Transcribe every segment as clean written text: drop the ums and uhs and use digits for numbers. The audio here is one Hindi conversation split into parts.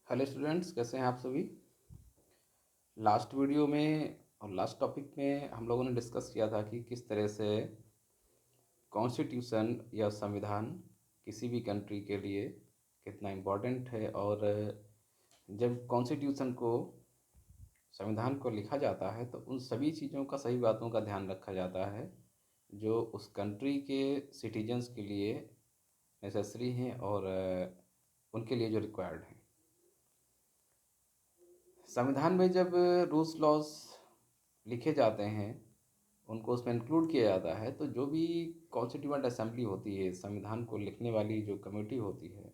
हेलो स्टूडेंट्स, कैसे हैं आप सभी। लास्ट वीडियो में और लास्ट टॉपिक में हम लोगों ने डिस्कस किया था कि किस तरह से कॉन्स्टिट्यूशन या संविधान किसी भी कंट्री के लिए कितना इम्पोर्टेंट है। और जब कॉन्स्टिट्यूशन को, संविधान को लिखा जाता है तो उन सभी चीज़ों का, सभी बातों का ध्यान रखा जाता है जो उस कंट्री के सिटीजन्स के लिए नेसेसरी हैं और उनके लिए जो रिक्वायर्ड हैं। संविधान में जब रूल्स लॉज लिखे जाते हैं, उनको उसमें इंक्लूड किया जाता है, तो जो भी कॉन्स्टिट्यूएंट असेंबली होती है, संविधान को लिखने वाली जो कमेटी होती है,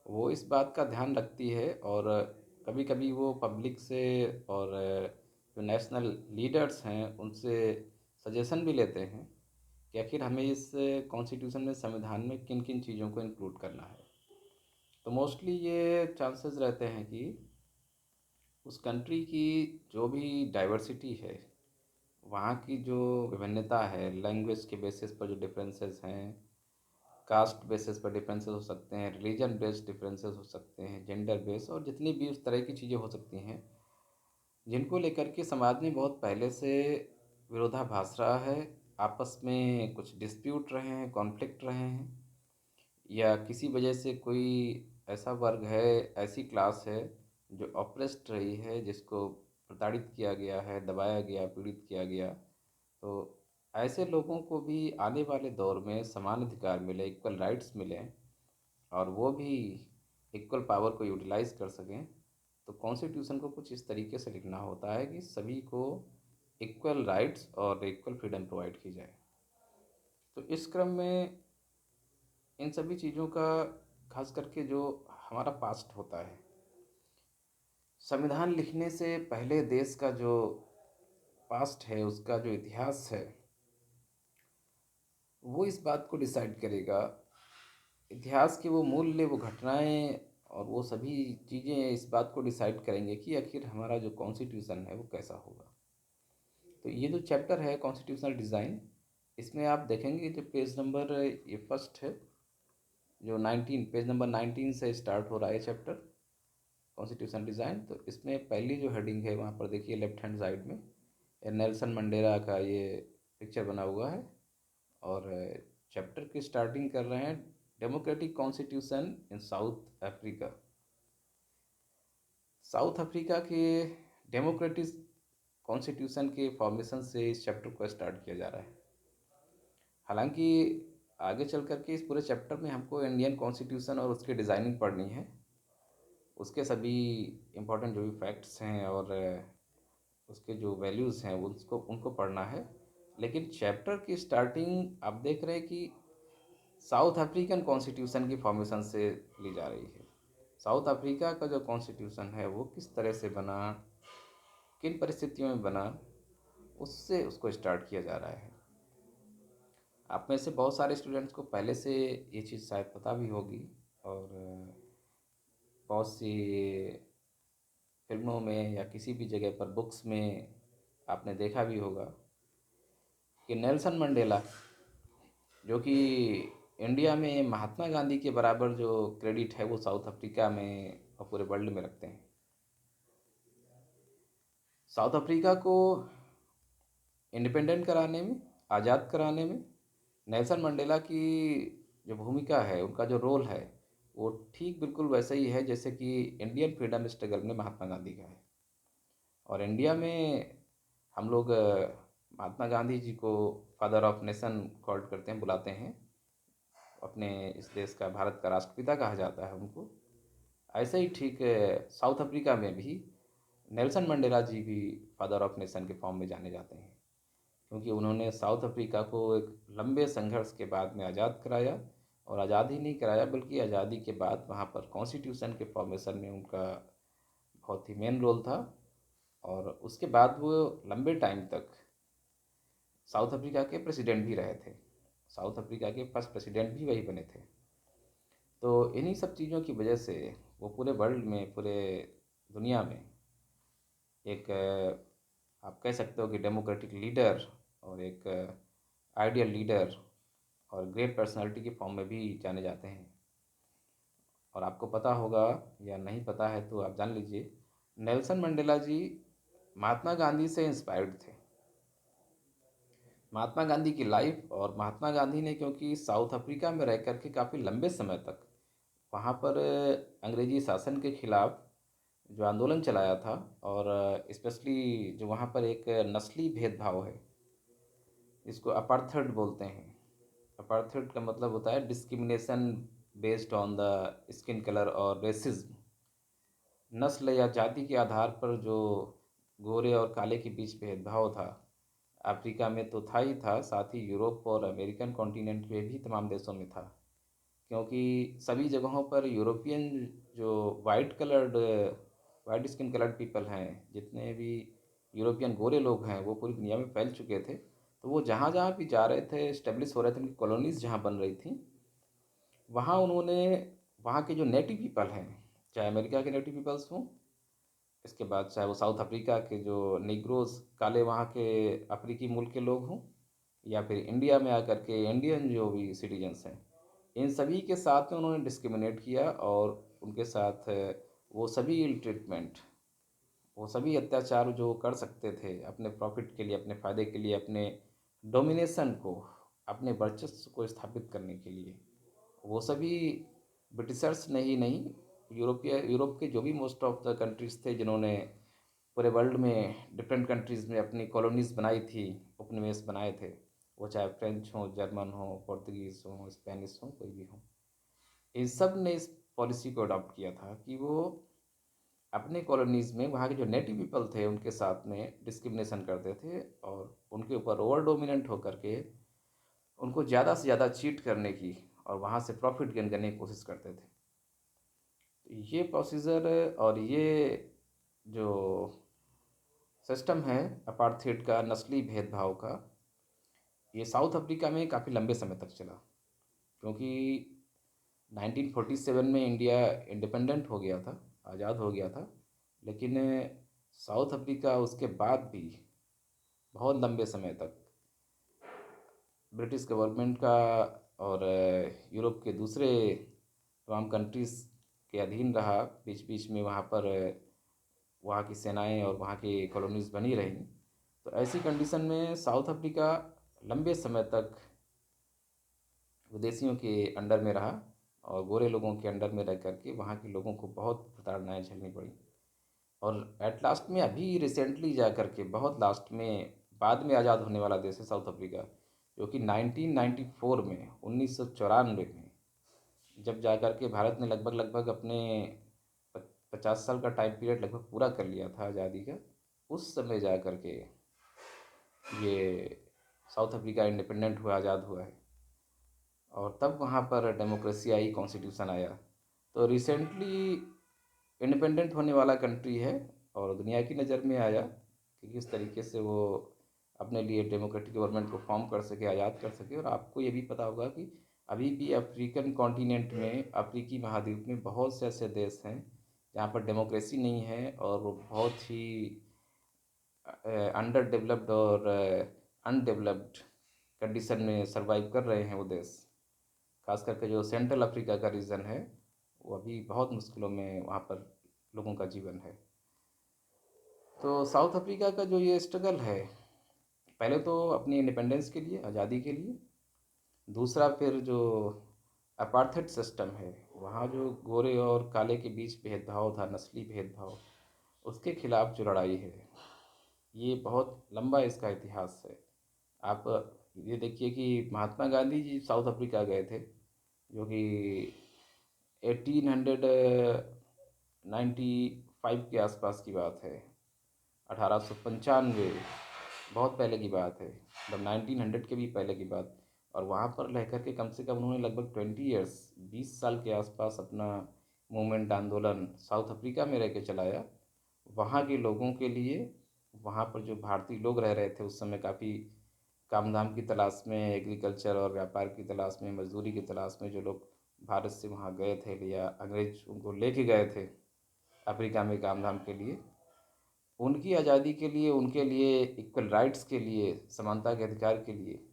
वो इस बात का ध्यान रखती है। और कभी कभी वो पब्लिक से और जो नेशनल लीडर्स हैं उनसे सजेशन भी लेते हैं कि आखिर हमें इस कॉन्स्टिट्यूशन में, संविधान में किन किन चीज़ों को इंक्लूड करना है। तो मोस्टली ये चांसेस रहते हैं कि उस कंट्री की जो भी डाइवर्सिटी है, वहाँ की जो विभिन्नता है, लैंग्वेज के बेसिस पर जो डिफरेंसेस हैं, कास्ट बेसिस पर डिफरेंसेस हो सकते हैं, रिलीजन बेस्ड डिफरेंसेस हो सकते हैं, जेंडर बेस, और जितनी भी उस तरह की चीज़ें हो सकती हैं जिनको लेकर के समाज में बहुत पहले से विरोधाभास रहा है, आपस में कुछ डिस्प्यूट रहे हैं, कॉन्फ्लिक्ट रहे हैं, या किसी वजह से कोई ऐसा वर्ग है, ऐसी क्लास है जो ऑप्रेस्ड रही है, जिसको प्रताड़ित किया गया है, दबाया गया, पीड़ित किया गया। तो ऐसे लोगों को भी आने वाले दौर में समान अधिकार मिले, इक्वल राइट्स मिलें, और वो भी इक्वल पावर को यूटिलाइज कर सकें। तो कॉन्स्टिट्यूशन को कुछ इस तरीके से लिखना होता है कि सभी को इक्वल राइट्स और इक्वल फ्रीडम प्रोवाइड की जाए। तो इस क्रम में इन सभी चीज़ों का, खास करके जो हमारा पास्ट होता है, संविधान लिखने से पहले देश का जो पास्ट है, उसका जो इतिहास है, वो इस बात को डिसाइड करेगा। इतिहास के वो मूल्य, वो घटनाएं और वो सभी चीज़ें इस बात को डिसाइड करेंगे कि आखिर हमारा जो कॉन्स्टिट्यूशन है वो कैसा होगा। तो ये जो चैप्टर है कॉन्स्टिट्यूशनल डिज़ाइन, इसमें आप देखेंगे जो पेज नंबर, ये फर्स्ट है, जो 19, पेज नंबर 19 से स्टार्ट हो रहा है चैप्टर कॉन्स्टिट्यूशन डिज़ाइन। तो इसमें पहली जो हेडिंग है वहाँ पर देखिए, लेफ्ट हैंड साइड में नेल्सन मंडेला का ये पिक्चर बना हुआ है। और चैप्टर की स्टार्टिंग कर रहे हैं, democratic constitution in south Africa. South Africa के डेमोक्रेटिक कॉन्स्टिट्यूशन के फॉर्मेशन से इस चैप्टर को स्टार्ट किया जा रहा है। हालांकि आगे चल कर के इस पूरे चैप्टर में हमको इंडियन कॉन्स्टिट्यूशन और उसकी डिज़ाइनिंग पढ़नी है, उसके सभी इम्पोर्टेंट जो भी फैक्ट्स हैं और उसके जो वैल्यूज़ हैं उसको, उनको पढ़ना है। लेकिन चैप्टर की स्टार्टिंग आप देख रहे हैं कि साउथ अफ्रीकन कॉन्स्टिट्यूशन की फॉर्मेशन से ली जा रही है। साउथ अफ्रीका का जो कॉन्स्टिट्यूशन है वो किस तरह से बना, किन परिस्थितियों में बना, उससे उसको स्टार्ट किया जा रहा है। आप में से बहुत सारे स्टूडेंट्स को पहले से ये चीज़ शायद पता भी होगी, और बहुत सी फिल्मों में या किसी भी जगह पर, बुक्स में आपने देखा भी होगा कि नेल्सन मंडेला, जो कि इंडिया में महात्मा गांधी के बराबर जो क्रेडिट है वो साउथ अफ्रीका में और पूरे वर्ल्ड में रखते हैं। साउथ अफ्रीका को इंडिपेंडेंट कराने में, आज़ाद कराने में नेल्सन मंडेला की जो भूमिका है, उनका जो रोल है, वो ठीक बिल्कुल वैसा ही है जैसे कि इंडियन फ्रीडम स्ट्रगल में महात्मा गांधी का है। और इंडिया में हम लोग महात्मा गांधी जी को फादर ऑफ नेशन कॉल्ड करते हैं, बुलाते हैं, अपने इस देश का, भारत का राष्ट्रपिता कहा जाता है उनको। ऐसे ही ठीक साउथ अफ्रीका में भी नेल्सन मंडेला जी भी फादर ऑफ नेशन के फॉर्म में जाने जाते हैं, क्योंकि उन्होंने साउथ अफ्रीका को एक लंबे संघर्ष के बाद में आज़ाद कराया। और आज़ाद ही नहीं कराया, बल्कि आज़ादी के बाद वहाँ पर कॉन्स्टिट्यूशन के फॉर्मेशन में उनका बहुत ही मेन रोल था। और उसके बाद वो लंबे टाइम तक साउथ अफ्रीका के प्रेसिडेंट भी रहे थे। साउथ अफ्रीका के फर्स्ट प्रेसिडेंट भी वही बने थे। तो इन्हीं सब चीज़ों की वजह से वो पूरे वर्ल्ड में, पूरे दुनिया में एक आप कह सकते हो कि डेमोक्रेटिक लीडर और एक आइडियल लीडर और ग्रेट पर्सनालिटी के फॉर्म में भी जाने जाते हैं। और आपको पता होगा या नहीं पता है तो आप जान लीजिए, नेल्सन मंडेला जी महात्मा गांधी से इंस्पायर्ड थे। महात्मा गांधी की लाइफ, और महात्मा गांधी ने क्योंकि साउथ अफ्रीका में रह कर के काफ़ी लंबे समय तक वहाँ पर अंग्रेजी शासन के खिलाफ जो आंदोलन चलाया था, और स्पेशली जो वहाँ पर एक नस्ली भेदभाव है, इसको अपार्थेड बोलते हैं। अपार्थेड का मतलब होता है discrimination based on the skin colour और रेसिज्म। नस्ल या जाति के आधार पर जो गोरे और काले के बीच भेदभाव था, अफ्रीका में तो था ही था, साथ ही यूरोप और अमेरिकन कॉन्टिनेंट में भी तमाम देशों में था। क्योंकि सभी जगहों पर यूरोपियन जो वाइट स्किन कलर्ड पीपल हैं, जितने भी यूरोपियन गोरे लोग हैं, वो पूरी दुनिया में फैल चुके थे। तो वो जहाँ जहाँ भी जा रहे थे, इस्टेब्लिश हो रहे थे, उनकी कॉलोनीज़ जहाँ बन रही थी, वहाँ उन्होंने वहाँ के जो नेटिव पीपल हैं, चाहे अमेरिका के नेटिव पीपल्स हों, इसके बाद चाहे वो साउथ अफ्रीका के जो निग्रोस काले वहाँ के अफ्रीकी मूल के लोग हों, या फिर इंडिया में आकर के इंडियन जो भी सिटीजन्स हैं, इन सभी के साथ में उन्होंने डिस्क्रिमिनेट किया, और उनके साथ वो सभी इल ट्रीटमेंट, वो सभी अत्याचार जो कर सकते थे अपने प्रॉफिट के लिए, अपने फ़ायदे के लिए, अपने डोमिनेशन को, अपने वर्चस्व को स्थापित करने के लिए, वो सभी ब्रिटिशर्स ने ही नहीं, यूरोप के जो भी मोस्ट ऑफ द कंट्रीज़ थे जिन्होंने पूरे वर्ल्ड में डिफरेंट कंट्रीज़ में अपनी कॉलोनीज़ बनाई थी, उपनिवेश बनाए थे, वो चाहे फ्रेंच हों, जर्मन हों, पोर्तुगीज़ हों, स्पेनिश हों, कोई भी हों, इन सब ने इस पॉलिसी को अडॉप्ट किया था कि वो अपने कॉलोनीज़ में वहाँ के जो नेटिव पीपल थे उनके साथ में डिस्क्रिमिनेशन करते थे, और उनके ऊपर ओवर डोमिनेंट होकर के उनको ज़्यादा से ज़्यादा चीट करने की और वहाँ से प्रॉफिट गेन करने की कोशिश करते थे। तो ये प्रोसीजर और ये जो सिस्टम है अपार्थेड का, नस्ली भेदभाव का, ये साउथ अफ्रीका में काफ़ी लंबे समय तक चला। क्योंकि 1947 में इंडिया इंडिपेंडेंट हो गया था, आज़ाद हो गया था, लेकिन साउथ अफ्रीका उसके बाद भी बहुत लंबे समय तक ब्रिटिश गवर्नमेंट का और यूरोप के दूसरे तमाम कंट्रीज़ के अधीन रहा। बीच बीच में वहाँ पर वहाँ की सेनाएं और वहाँ की कॉलोनीज़ बनी रहीं। तो ऐसी कंडीशन में साउथ अफ्रीका लंबे समय तक विदेशियों के अंडर में रहा, और गोरे लोगों के अंडर में रह करके वहाँ के लोगों को बहुत प्रताड़नाएँ झेलनी पड़ी। और एट लास्ट में अभी रिसेंटली जा कर के, बहुत लास्ट में, बाद में आज़ाद होने वाला देश है साउथ अफ्रीका, जो कि 1994 में, 1994 में जब जा कर के भारत ने लगभग लगभग अपने 50 साल का टाइम पीरियड लगभग पूरा कर लिया था आज़ादी का, उस समय जा कर के ये साउथ अफ्रीका इंडिपेंडेंट हुआ, आज़ाद हुआ है। और तब वहाँ पर डेमोक्रेसी आई, कॉन्स्टिट्यूशन आया। तो रिसेंटली इंडिपेंडेंट होने वाला कंट्री है, और दुनिया की नज़र में आया कि किस तरीके से वो अपने लिए डेमोक्रेटिक गवर्नमेंट को फॉर्म कर सके, आज़ाद कर सके। और आपको ये भी पता होगा कि अभी भी अफ्रीकन कॉन्टिनेंट में, अफ्रीकी महाद्वीप में बहुत से ऐसे देश हैं जहाँ पर डेमोक्रेसी नहीं है, और वो बहुत ही अंडर डेवलप्ड और अनडेवलप्ड कंडीशन में सरवाइव कर रहे हैं वो देश। खास करके जो सेंट्रल अफ्रीका का रीजन है, वो अभी बहुत मुश्किलों में वहाँ पर लोगों का जीवन है। तो साउथ अफ्रीका का जो ये स्ट्रगल है, पहले तो अपनी इंडिपेंडेंस के लिए, आज़ादी के लिए, दूसरा फिर जो अपार्थेड सिस्टम है, वहाँ जो गोरे और काले के बीच भेदभाव था, नस्ली भेदभाव, उसके खिलाफ जो लड़ाई है, ये बहुत लंबा इसका इतिहास है। आप ये देखिए कि महात्मा गांधी जी साउथ अफ्रीका गए थे, जो कि 1895 के आसपास की बात है, 1895, बहुत पहले की बात है, मतलब 1900 के भी पहले की बात। और वहाँ पर रह कर के कम से कम उन्होंने लगभग 20 ईयर्स, 20 साल के आसपास अपना मूवमेंट, आंदोलन साउथ अफ्रीका में रह के चलाया, वहाँ के लोगों के लिए। वहाँ पर जो भारतीय लोग रह रहे थे उस समय, काफ़ी काम धाम की तलाश में, एग्रीकल्चर और व्यापार की तलाश में, मजदूरी की तलाश में जो लोग भारत से वहाँ गए थे, या अंग्रेज उनको लेके गए थे अफ्रीका में काम धाम के लिए, उनकी आज़ादी के लिए, उनके लिए इक्वल राइट्स के लिए, समानता के अधिकार के लिए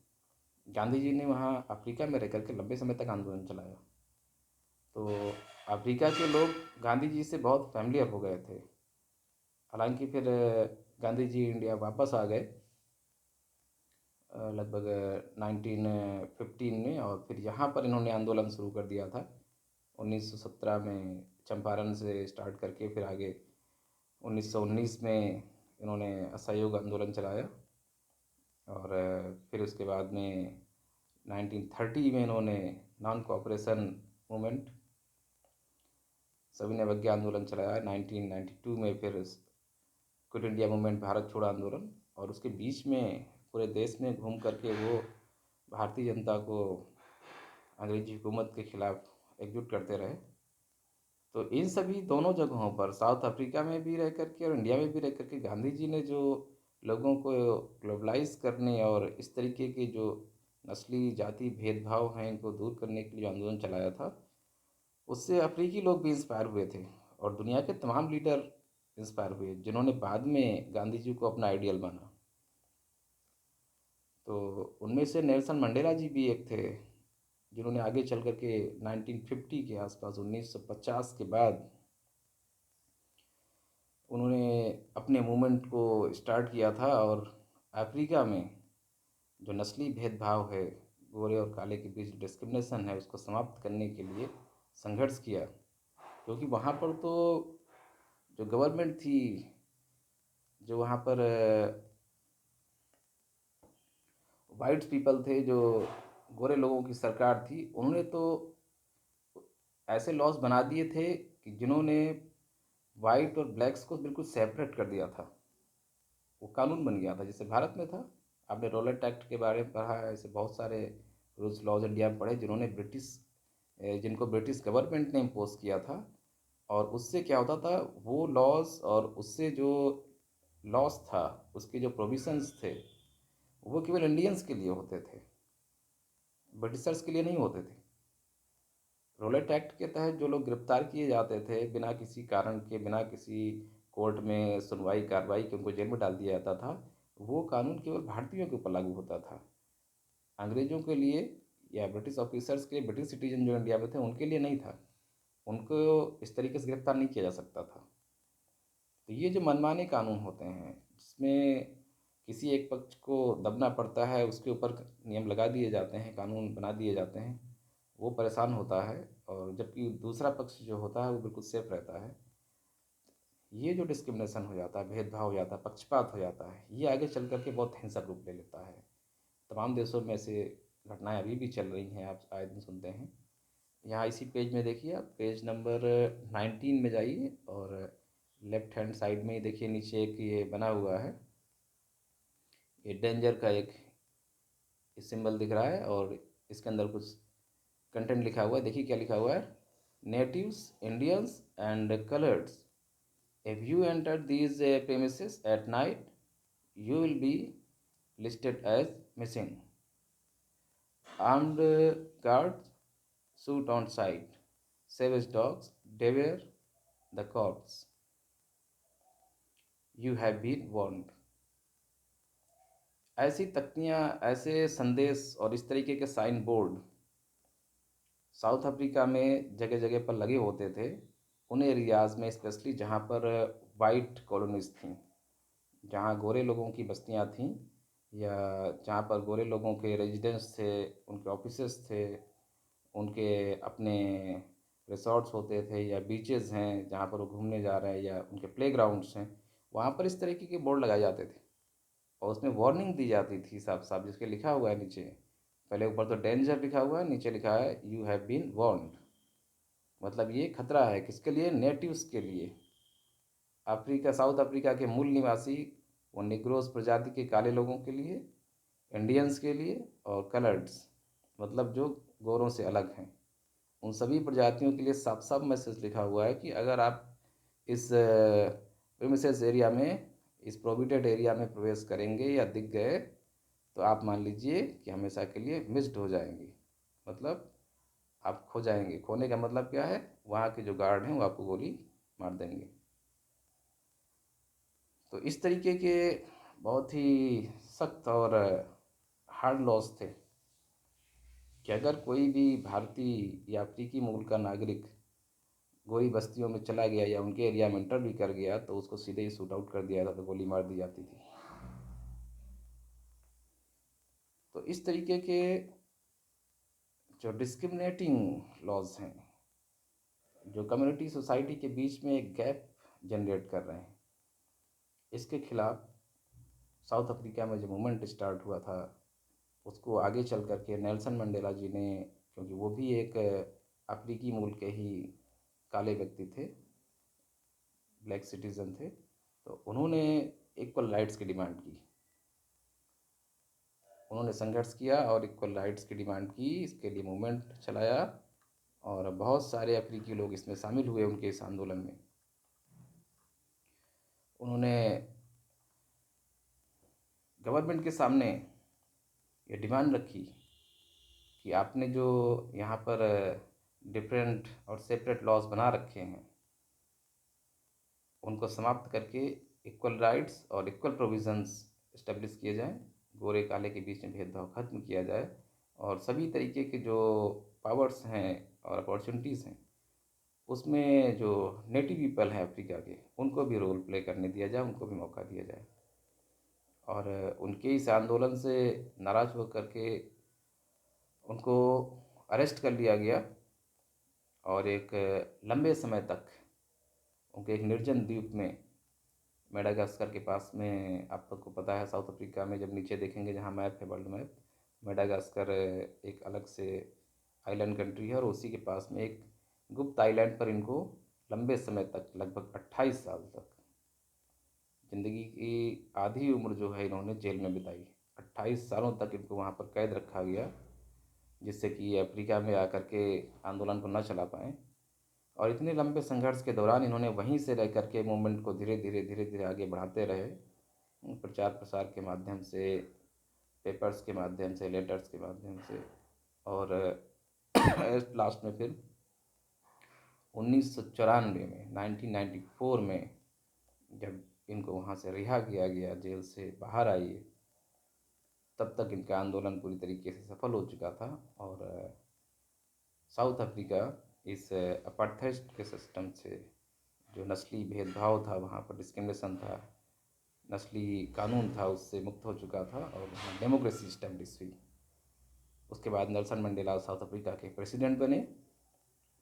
गांधी जी ने वहाँ अफ्रीका में रह कर के लंबे समय तक आंदोलन चलाया। तो अफ्रीका के लोग गांधी जी से बहुत फ़ैमिलियर हो गए थे। हालाँकि फिर गांधी जी इंडिया वापस आ गए लगभग 1915 में, और फिर यहाँ पर इन्होंने आंदोलन शुरू कर दिया था 1917 में, चंपारण से स्टार्ट करके फिर आगे 1919 में इन्होंने असहयोग आंदोलन चलाया। और फिर उसके बाद में 1930 में इन्होंने नॉन कोऑपरेशन मूवमेंट, सभी ने अवज्ञा आंदोलन चलाया। 1992 में फिर क्विट इंडिया मूवमेंट, भारत छोड़ो आंदोलन। और उसके बीच में पूरे देश में घूम करके वो भारतीय जनता को अंग्रेजी हुकूमत के खिलाफ एकजुट करते रहे। तो इन सभी दोनों जगहों पर, साउथ अफ्रीका में भी रह करके और इंडिया में भी रह करके, गांधी जी ने जो लोगों को ग्लोबलाइज करने और इस तरीके के जो नस्ली जाति भेदभाव हैं इनको दूर करने के लिए जो आंदोलन चलाया था, उससे अफ्रीकी लोग भी इंस्पायर हुए थे। और दुनिया के तमाम लीडर इंस्पायर हुए जिन्होंने बाद में गांधी जी को अपना आइडियल माना। तो उनमें से नेल्सन मंडेला जी भी एक थे, जिन्होंने आगे चल कर के 1950 के आसपास, 1950 के बाद उन्होंने अपने मूवमेंट को स्टार्ट किया था। और अफ्रीका में जो नस्ली भेदभाव है, गोरे और काले के बीच डिस्क्रिमिनेशन है, उसको समाप्त करने के लिए संघर्ष किया। क्योंकि वहाँ पर तो जो गवर्नमेंट थी, जो वहाँ पर वाइट पीपल थे, जो गोरे लोगों की सरकार थी, उन्होंने तो ऐसे लॉज बना दिए थे कि जिन्होंने वाइट और ब्लैक्स को बिल्कुल सेपरेट कर दिया था। वो कानून बन गया था जैसे भारत में था। आपने रॉलेट एक्ट के बारे में पढ़ा है, ऐसे बहुत सारे रूल्स लॉज इंडिया में पढ़े जिन्होंने जिनको ब्रिटिश गवर्नमेंट ने इम्पोज किया था। और उससे क्या होता था, वो लॉज और उससे जो लॉस था, उसके जो प्रोविजंस थे, वो केवल इंडियंस के लिए होते थे, ब्रिटिशर्स के लिए नहीं होते थे। रोलेट एक्ट के तहत जो लोग गिरफ्तार किए जाते थे बिना किसी कारण के, बिना किसी कोर्ट में सुनवाई कार्रवाई के, उनको जेल में डाल दिया जाता था। वो कानून केवल भारतीयों के ऊपर लागू होता था। अंग्रेजों के लिए या ब्रिटिश ऑफिसर्स के, ब्रिटिश सिटीजन जो इंडिया में थे उनके लिए नहीं था। उनको इस तरीके से गिरफ्तार नहीं किया जा सकता था। तो ये जो मनमाने कानून होते हैं, जिसमें किसी एक पक्ष को दबना पड़ता है, उसके ऊपर नियम लगा दिए जाते हैं, कानून बना दिए जाते हैं, वो परेशान होता है। और जबकि दूसरा पक्ष जो होता है वो बिल्कुल सेफ रहता है। ये जो डिस्क्रिमिनेशन हो जाता है, भेदभाव हो जाता है, पक्षपात हो जाता है, ये आगे चल करके बहुत हिंसक रूप ले लेता है। तमाम देशों में से घटनाएं अभी भी चल रही हैं, आप आए दिन सुनते हैं। यहाँ इसी पेज में देखिए, आप पेज नंबर 19 में जाइए और लेफ्ट हैंड साइड में ही देखिए, नीचे एक ये बना हुआ है, ये डेंजर का एक सिंबल दिख रहा है और इसके अंदर कुछ कंटेंट लिखा हुआ है। देखिए क्या लिखा हुआ है, natives, Indians and coloureds, if you enter these premises at night, you will be listed as missing. Armed guards shoot on sight. Savage dogs devour the corpse. You have been warned. ऐसी तख्तियाँ, ऐसे संदेश और इस तरीके के साइन बोर्ड साउथ अफ्रीका में जगह जगह पर लगे होते थे, उन एरियाज़ में स्पेशली जहाँ पर वाइट कॉलोनीज़ थीं, जहाँ गोरे लोगों की बस्तियाँ थीं, या जहाँ पर गोरे लोगों के रेजिडेंस थे, उनके ऑफिसेस थे, उनके अपने रिसॉर्ट्स होते थे, या बीचेस हैं जहाँ पर वो घूमने जा रहे हैं, या उनके प्लेग्राउंड्स हैं, वहाँ पर इस तरीके के बोर्ड लगाए जाते थे। और उसमें वार्निंग दी जाती थी साफ साफ, जिसके लिखा हुआ है नीचे, पहले ऊपर तो डेंजर लिखा हुआ है, नीचे लिखा है यू हैव बीन वार्न्ड। मतलब ये खतरा है किसके लिए, नेटिव्स के लिए, अफ्रीका, साउथ अफ्रीका के मूल निवासी, वो निग्रोस प्रजाति के काले लोगों के लिए, इंडियंस के लिए, और कलर्ड्स मतलब जो गोरों से अलग हैं, उन सभी प्रजातियों के लिए साफ साफ मैसेज लिखा हुआ है कि अगर आप इस प्रीमिसेस एरिया में, इस प्रोहिबिटेड एरिया में प्रवेश करेंगे या दिख गए, तो आप मान लीजिए कि हमेशा के लिए मिस्ड हो जाएंगे। मतलब आप खो जाएंगे। खोने का मतलब क्या है, वहाँ के जो गार्ड हैं वो आपको गोली मार देंगे। तो इस तरीके के बहुत ही सख्त और हार्ड लॉज थे कि अगर कोई भी भारतीय या अफ्रीकी मूल का नागरिक गोरी बस्तियों में चला गया या उनके एरिया में एंटर भी कर गया तो उसको सीधे ही शूट आउट कर दिया जाता था, गोली मार दी जाती थी। तो इस तरीके के जो डिस्क्रिमिनेटिंग लॉज हैं, जो कम्युनिटी सोसाइटी के बीच में एक गैप जनरेट कर रहे हैं, इसके खिलाफ साउथ अफ्रीका में जो मूवमेंट स्टार्ट हुआ था, उसको आगे चल कर के नेल्सन मंडेला जी ने, क्योंकि वो भी एक अफ्रीकी मूल के ही काले व्यक्ति थे, ब्लैक सिटीज़न थे, तो उन्होंने इक्वल राइट्स की डिमांड की। उन्होंने संघर्ष किया और इक्वल राइट्स की डिमांड की, इसके लिए मूवमेंट चलाया और बहुत सारे अफ्रीकी लोग इसमें शामिल हुए उनके इस आंदोलन में। उन्होंने गवर्नमेंट के सामने ये डिमांड रखी कि आपने जो यहाँ पर डिफरेंट और सेपरेट लॉज बना रखे हैं, उनको समाप्त करके इक्वल राइट्स और इक्वल प्रोविज़न्स इस्टेब्लिश किए जाएं, गोरे काले के बीच में भेदभाव खत्म किया जाए और सभी तरीके के जो पावर्स हैं और अपॉर्चुनिटीज़ हैं, उसमें जो नेटिव पीपल हैं अफ्रीका के, उनको भी रोल प्ले करने दिया जाए, उनको भी मौका दिया जाए। और उनके इस आंदोलन से नाराज़ होकर के उनको अरेस्ट कर लिया गया और एक लंबे समय तक उनके एक निर्जन द्वीप में, मेडागास्कर के पास में, आप सबको पता है साउथ अफ्रीका में जब नीचे देखेंगे जहाँ मैप है, वर्ल्ड मैप, मेडागास्कर एक अलग से आइलैंड कंट्री है और उसी के पास में एक गुप्त आइलैंड पर इनको लंबे समय तक, लगभग 28 साल तक, ज़िंदगी की आधी उम्र जो है इन्होंने जेल में बिताई। 28 सालों तक इनको वहाँ पर कैद रखा गया, जिससे कि ये अफ्रीका में आकर के आंदोलन को न चला पाएँ। और इतने लंबे संघर्ष के दौरान इन्होंने वहीं से रह कर के मूवमेंट को धीरे धीरे आगे बढ़ाते रहे, प्रचार प्रसार के माध्यम से, पेपर्स के माध्यम से, लेटर्स के माध्यम से। और लास्ट में फिर 1994 में, 1994 में जब इनको वहाँ से रिहा किया गया, जेल से बाहर आई, तब तक इनका आंदोलन पूरी तरीके से सफल हो चुका था। और साउथ अफ्रीका इस अपार्थाइड के सिस्टम से, जो नस्ली भेदभाव था, वहाँ पर डिस्क्रिमिनेशन था, नस्ली कानून था, उससे मुक्त हो चुका था और वहाँ डेमोक्रेसी इस्टेब्लिश हुई। उसके बाद नेल्सन मंडेला साउथ अफ्रीका के प्रेसिडेंट बने।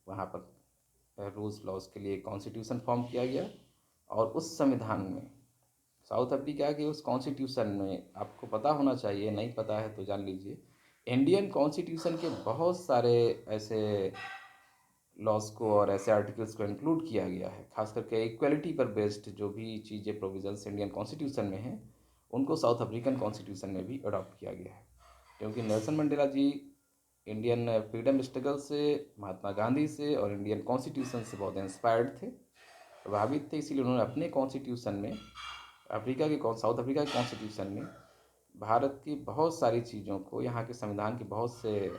वहाँ पर रूल्स लॉज के लिए कॉन्स्टिट्यूशन फॉर्म किया गया और उस संविधान में, साउथ अफ्रीका के उस कॉन्स्टिट्यूशन में, आपको पता होना चाहिए, नहीं पता है तो जान लीजिए, इंडियन कॉन्स्टिट्यूशन के बहुत सारे ऐसे लॉज को और ऐसे आर्टिकल्स को इंक्लूड किया गया है, खास करके इक्वलिटी पर बेस्ड जो भी चीज़ें, प्रोविजंस इंडियन कॉन्स्टिट्यूशन में हैं, उनको साउथ अफ्रीकन कॉन्स्टिट्यूशन में भी अडॉप्ट किया गया है। क्योंकि नेल्सन मंडेला जी इंडियन फ्रीडम स्ट्रगल से, महात्मा गांधी से और इंडियन कॉन्स्टिट्यूशन से बहुत इंस्पायर्ड थे, प्रभावित थे, इसीलिए उन्होंने अपने कॉन्स्टिट्यूशन में, साउथ अफ्रीका के कॉन्स्टिट्यूशन में भारत की बहुत सारी चीज़ों को, यहाँ के संविधान के बहुत से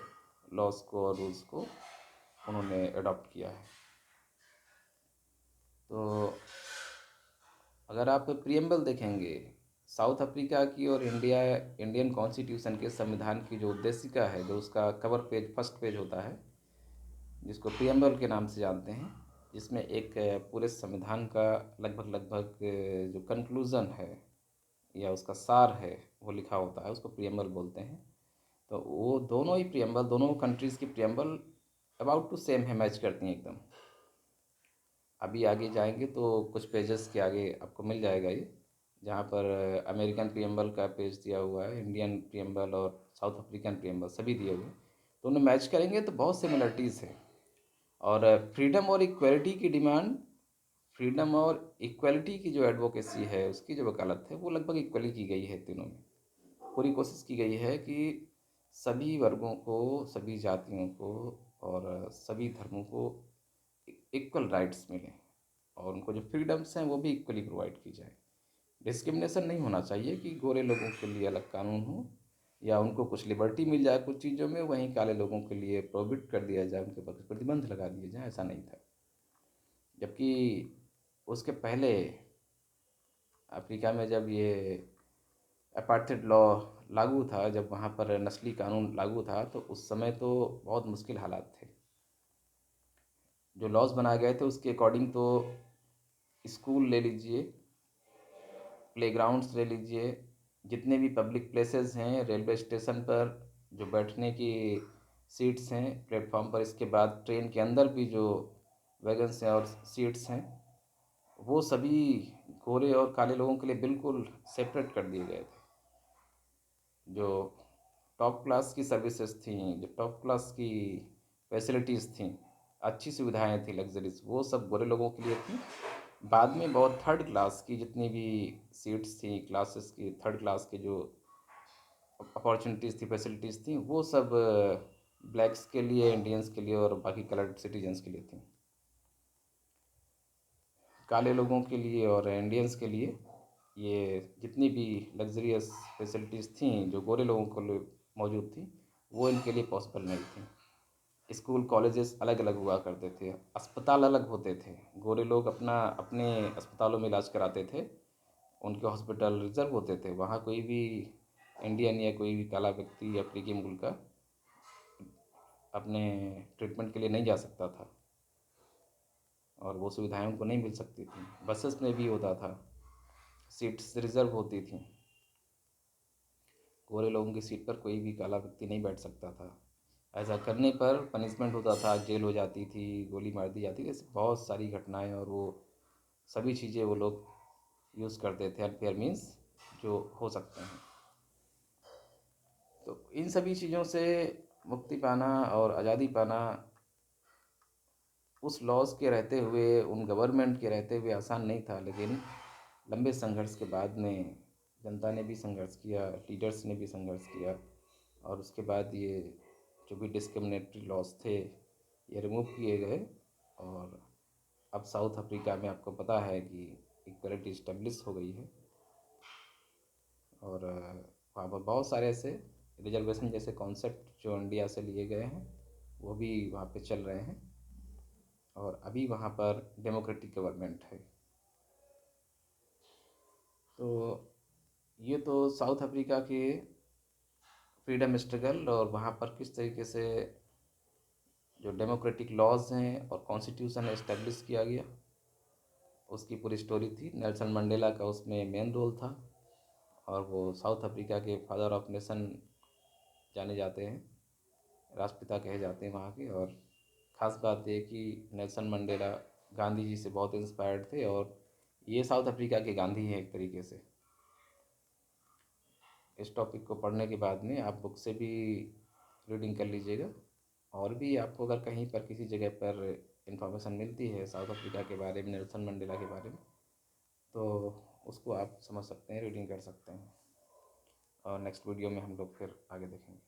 लॉज को और रूल्स को उन्होंने अडॉप्ट किया है। तो अगर आप प्रियम्बल देखेंगे साउथ अफ्रीका की और इंडियन कॉन्स्टिट्यूशन के संविधान की, जो उद्देशिका है, जो उसका कवर पेज, फर्स्ट पेज होता है, जिसको प्रियम्बल के नाम से जानते हैं, जिसमें एक पूरे संविधान का लगभग जो कंक्लूज़न है या उसका सार है वो लिखा होता है, उसको प्रियम्बल बोलते हैं। तो वो दोनों ही प्रियम्बल, दोनों कंट्रीज़ की प्रियम्बल अबाउट टू सेम है, मैच करती हैं एकदम। अभी आगे जाएंगे तो कुछ पेजेस के आगे आपको मिल जाएगा ये, जहाँ पर अमेरिकन प्रियम्बल का पेज दिया हुआ है, इंडियन प्रियम्बल और साउथ अफ्रीकन प्रियम्बल सभी दिए हुए हैं। तो उन्हें मैच करेंगे तो बहुत सिमिलरिटीज़ हैं। और फ्रीडम और इक्वलिटी की डिमांड, फ्रीडम और इक्वलिटी की जो एडवोकेसी है, उसकी जो वकालत है, वो लगभग इक्वली की गई है तीनों में। पूरी कोशिश की गई है कि सभी वर्गों को, सभी जातियों को और सभी धर्मों को इक्वल राइट्स मिलें और उनको जो फ्रीडम्स हैं वो भी इक्वली प्रोवाइड की जाए। डिस्क्रिमिनेशन नहीं होना चाहिए कि गोरे लोगों के लिए अलग कानून हो या उनको कुछ लिबर्टी मिल जाए कुछ चीज़ों में, वहीं काले लोगों के लिए प्रोहिबिट कर दिया जाए, उनके पर प्रतिबंध लगा दिए जाए, ऐसा नहीं था। जबकि उसके पहले अफ्रीका में जब ये अपार्थाइड लॉ लागू था, जब वहाँ पर नस्ली कानून लागू था, तो उस समय तो बहुत मुश्किल हालात थे। जो लॉज़ बनाए गए थे उसके अकॉर्डिंग तो स्कूल ले लीजिए, प्लेग्राउंड्स ले लीजिए, जितने भी पब्लिक प्लेसेस हैं, रेलवे स्टेशन पर जो बैठने की सीट्स हैं प्लेटफॉर्म पर, इसके बाद ट्रेन के अंदर भी जो वैगन्स हैं और सीट्स हैं, वो सभी गोरे और काले लोगों के लिए बिल्कुल सेपरेट कर दिए गए थे। जो टॉप क्लास की सर्विसेज थी, जो टॉप क्लास की फैसिलिटीज़ थी, अच्छी सुविधाएं थी, लग्जरीज, वो सब गोरे लोगों के लिए थी। बाद में बहुत थर्ड क्लास की जितनी भी सीट्स थी, क्लासेस की थर्ड क्लास की जो अपॉर्चुनिटीज़ थी, फैसिलिटीज़ थी, वो सब ब्लैक्स के लिए, इंडियंस के लिए और बाकी कलर्ड सिटीजन्स के लिए थी। काले लोगों के लिए और इंडियंस के लिए ये जितनी भी लग्जरियस फैसिलिटीज़ थी जो गोरे लोगों को लिए मौजूद थी, वो इनके लिए पॉसिबल नहीं थी। स्कूल कॉलेजेस अलग अलग हुआ करते थे, अस्पताल अलग होते थे, गोरे लोग अपना अपने अस्पतालों में इलाज कराते थे, उनके हॉस्पिटल रिजर्व होते थे, वहाँ कोई भी इंडियन या कोई भी काला व्यक्ति अफ्रीकी मुल्क का अपने ट्रीटमेंट के लिए नहीं जा सकता था, और वो सुविधाएं उनको नहीं मिल सकती थी। बसेस में भी होता था, सीट्स रिजर्व होती थी, गोरे लोगों की सीट पर कोई भी काला व्यक्ति नहीं बैठ सकता था। ऐसा करने पर पनिशमेंट होता था, जेल हो जाती थी, गोली मार दी जाती थी, ऐसी बहुत सारी घटनाएं, और वो सभी चीज़ें वो लोग यूज़ करते थे, अनफेयर मीन्स जो हो सकते हैं। तो इन सभी चीज़ों से मुक्ति पाना और आज़ादी पाना उस लॉज के रहते हुए, उन गवर्नमेंट के रहते हुए आसान नहीं था, लेकिन लंबे संघर्ष के बाद में जनता ने भी संघर्ष किया, लीडर्स ने भी संघर्ष किया, और उसके बाद ये जो भी डिस्क्रिमिनेटरी लॉज थे ये रिमूव किए गए। और अब साउथ अफ्रीका में आपको पता है कि इक्वलिटी इस्टेब्लिश हो गई है, और वहाँ पर बहुत सारे ऐसे रिजर्वेशन जैसे कॉन्सेप्ट जो इंडिया से लिए गए हैं वो भी वहाँ पे चल रहे हैं, और अभी वहाँ पर डेमोक्रेटिक गवर्नमेंट है। तो ये तो साउथ अफ्रीका के फ्रीडम स्ट्रगल और वहाँ पर किस तरीके से जो डेमोक्रेटिक लॉज हैं और कॉन्स्टिट्यूशन इस्टेब्लिश किया गया, उसकी पूरी स्टोरी थी। नेल्सन मंडेला का उसमें मेन रोल था, और वो साउथ अफ्रीका के फादर ऑफ नेशन जाने जाते हैं, राष्ट्रपिता कहे जाते हैं वहाँ के। और ख़ास बात यह कि नेल्सन मंडेला गांधी जी से बहुत इंस्पायर्ड थे, और ये साउथ अफ्रीका के गांधी हैं एक तरीके से। इस टॉपिक को पढ़ने के बाद में आप बुक से भी रीडिंग कर लीजिएगा, और भी आपको अगर कहीं पर किसी जगह पर इंफॉर्मेशन मिलती है साउथ अफ्रीका के बारे में, नेल्सन मंडेला के बारे में, तो उसको आप समझ सकते हैं, रीडिंग कर सकते हैं। और नेक्स्ट वीडियो में हम लोग फिर आगे देखेंगे।